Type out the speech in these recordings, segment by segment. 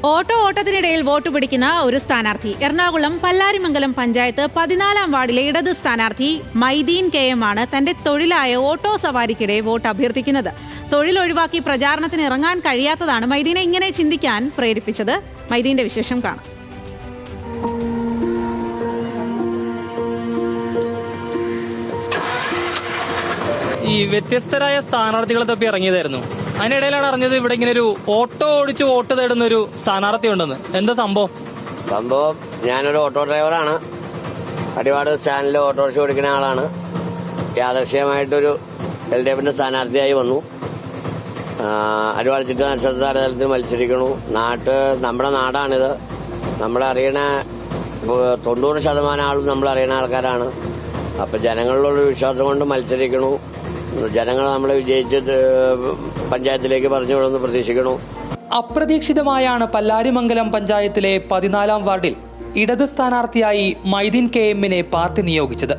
ഓട്ടത്തിനിടയിൽ vote പിടിക്കുന്ന ഒരു സ്ഥാനാർത്ഥി. എറണാകുളം പല്ലാരിമംഗലം പഞ്ചായത്ത് 14-ാം വാർഡിലെ ഇടത് സ്ഥാനാർത്ഥി മൈദീൻ KM ആണ് തന്റെ തൊഴിലായ ഓട്ടോ സവാരിക്കിടെ വോട്ട് അഭ്യർത്ഥിക്കുന്നത്. തൊഴിൽ ഒഴിവാക്കി പ്രചാരണത്തിന് ഇറങ്ങാൻ കഴിയാത്തതാണ് മൈദീനെ ഇങ്ങനെ ചിന്തിക്കാൻ പ്രേരിപ്പിച്ചത്. മൈദീന്റെ വിശേഷം കാണാം. ഈ വ്യത്യസ്തരായ സ്ഥാനാർത്ഥികളെ തപ്പി ഇറങ്ങിയതായിരുന്നു. അതിനിടയിലാണ് അറിഞ്ഞത് ഇവിടെ ഇങ്ങനെ ഒരു ഓട്ടോ ഓടിച്ച് വോട്ട് തേടുന്ന ഒരു സ്ഥാനാർത്ഥി ഉണ്ടെന്ന്. എന്താ സംഭവം? ഞാനൊരു ഓട്ടോ ഡ്രൈവറാണ്. അടിവാട് സ്റ്റാൻഡിൽ ഓട്ടോറിക്ഷ ഓടിക്കുന്ന ആളാണ്. യാദൃശ്യമായിട്ടൊരു LDFന്റെ സ്ഥാനാർത്ഥിയായി വന്നു. അടിവാട് ചിറ്റ നക്ഷത്ര തലത്തിൽ മത്സരിക്കണു. നമ്മുടെ നാടാണിത്. നമ്മളറിയണ 90% ആളും നമ്മളറിയണ ആൾക്കാരാണ്. അപ്പൊ ജനങ്ങളിലുള്ള വിശ്വാസം കൊണ്ട് മത്സരിക്കണു. ജനങ്ങൾ നമ്മളെ വിജയിച്ച് പഞ്ചായത്തിലേക്ക് പറഞ്ഞു വിടുമെന്ന് പ്രതീക്ഷിക്കണു. അപ്രതീക്ഷിതമായാണ് പല്ലാരിമംഗലം പഞ്ചായത്തിലെ 14-ാം വാർഡിൽ ഇടത് സ്ഥാനാർത്ഥിയായി മൈദീൻ KMനെ പാർട്ടി നിയോഗിച്ചത്.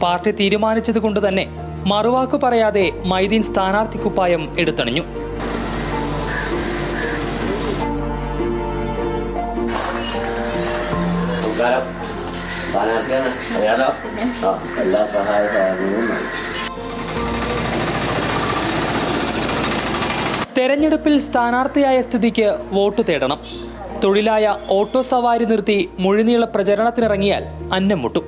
പാർട്ടി തീരുമാനിച്ചതുകൊണ്ട് തന്നെ മറുവാക്ക് പറയാതെ മൈദീൻ സ്ഥാനാർത്ഥിക്കുപ്പായം എടുത്തണിഞ്ഞു. എല്ലാ സഹായ സഹകരണവും തെരഞ്ഞെടുപ്പിൽ സ്ഥാനാർത്ഥിയായ സ്ഥിതിക്ക് വോട്ട് തേടണം. തൊഴിലായ ഓട്ടോ സവാരി നിർത്തി മുഴുനീള പ്രചരണത്തിനിറങ്ങിയാൽ അന്നം മുട്ടും.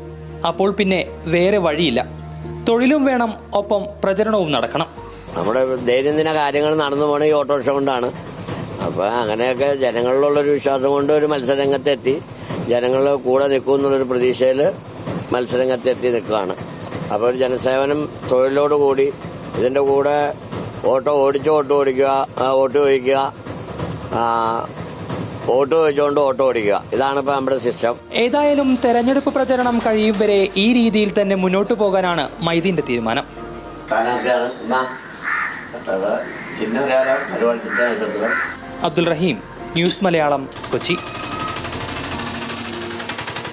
അപ്പോൾ പിന്നെ വേറെ വഴിയില്ല. തൊഴിലും വേണം, ഒപ്പം പ്രചരണവും നടക്കണം. നമ്മുടെ ദൈനംദിന കാര്യങ്ങൾ നടന്നു പോണ ഈ ഓട്ടോറിക്ഷ കൊണ്ടാണ്. അപ്പൊ അങ്ങനെയൊക്കെ ജനങ്ങളിലുള്ളൊരു വിശ്വാസം കൊണ്ട് ഒരു മത്സരരംഗത്തെത്തി ജനങ്ങൾ കൂടെ നിൽക്കുമെന്നുള്ളൊരു പ്രതീക്ഷയിൽ മത്സരരംഗത്തെത്തി നിൽക്കുകയാണ്. അപ്പോൾ ഒരു ജനസേവനം തൊഴിലോടുകൂടി ഇതിന്റെ കൂടെ ഓട്ടോ ഓടിച്ച് വോട്ട് ചോദിക്കുക, വോട്ട് ചോദിച്ചുകൊണ്ട് ഓട്ടോ ഓടിക്കുക. ഇതാണ് ഇപ്പൊ നമ്മുടെ സിസ്റ്റം. ഏതായാലും തെരഞ്ഞെടുപ്പ് പ്രചരണം കഴിയും വരെ ഈ രീതിയിൽ തന്നെ മുന്നോട്ട് പോകാനാണ് മൈദീന്റെ തീരുമാനം. സ്ഥാനാർത്ഥിയാണ് അബ്ദുൾ റഹീം, ന്യൂസ് മലയാളം, കൊച്ചി.